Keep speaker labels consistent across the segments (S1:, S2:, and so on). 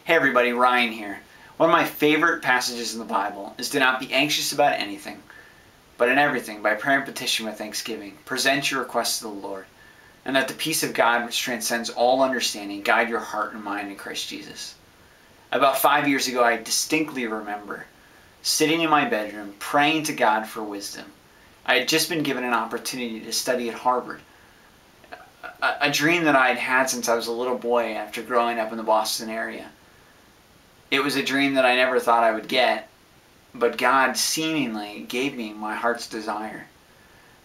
S1: Hey everybody, Ryan here. One of my favorite passages in the Bible is to not be anxious about anything, but in everything, by prayer and petition with thanksgiving, present your requests to the Lord, and that the peace of God, which transcends all understanding, guide your heart and mind in Christ Jesus. About 5 years ago, I distinctly remember sitting in my bedroom praying to God for wisdom. I had just been given an opportunity to study at Harvard, a dream that I had had since I was a little boy after growing up in the Boston area. It was a dream that I never thought I would get, but God seemingly gave me my heart's desire.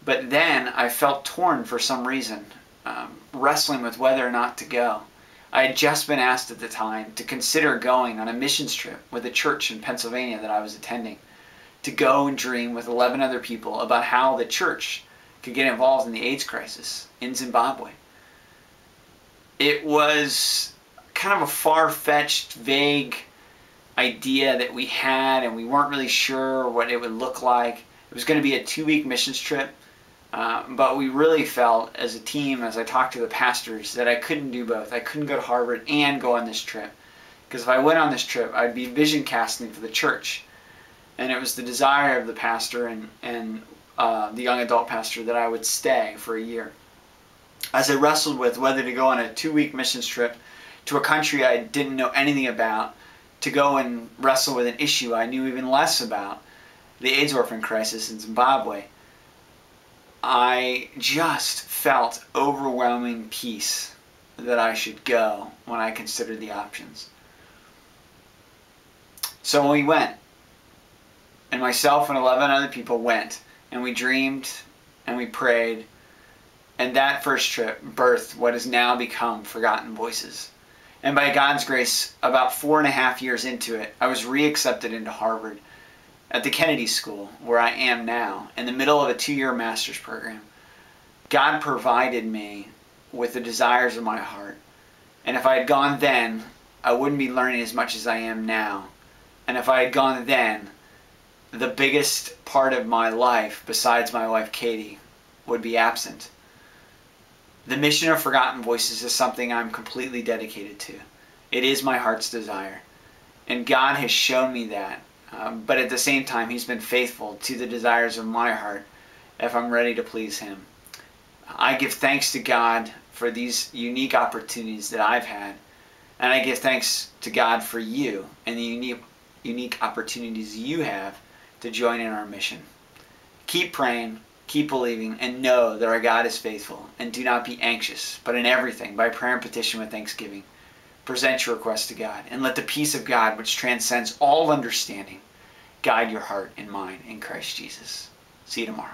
S1: But then I felt torn for some reason, wrestling with whether or not to go. I had just been asked at the time to consider going on a missions trip with a church in Pennsylvania that I was attending, to go and dream with 11 other people about how the church could get involved in the AIDS crisis in Zimbabwe. It was kind of a far-fetched, vague idea that we had, and we weren't really sure what it would look like. It was going to be a 2-week missions trip, but we really felt as a team, as I talked to the pastors, that I couldn't do both. I couldn't go to Harvard and go on this trip, because if I went on this trip, I'd be vision casting for the church. And it was the desire of the pastor and the young adult pastor that I would stay for a year. As I wrestled with whether to go on a 2-week missions trip to a country I didn't know anything about, to go and wrestle with an issue I knew even less about, the AIDS orphan crisis in Zimbabwe, I just felt overwhelming peace that I should go when I considered the options. So we went, and myself and 11 other people went, and we dreamed and we prayed, and that first trip birthed what has now become Forgotten Voices. And by God's grace, about 4.5 years into it, I was reaccepted into Harvard at the Kennedy School, where I am now, in the middle of a 2-year master's program. God provided me with the desires of my heart. And if I had gone then, I wouldn't be learning as much as I am now. And if I had gone then, the biggest part of my life, besides my wife Katie, would be absent. The mission of Forgotten Voices is something I'm completely dedicated to. It is my heart's desire. And God has shown me that. But at the same time, He's been faithful to the desires of my heart if I'm ready to please Him. I give thanks to God for these unique opportunities that I've had. And I give thanks to God for you and the unique opportunities you have to join in our mission. Keep praying, keep believing, and know that our God is faithful. And do not be anxious, but in everything, by prayer and petition with thanksgiving, present your requests to God. And let the peace of God, which transcends all understanding, guide your heart and mind in Christ Jesus. See you tomorrow.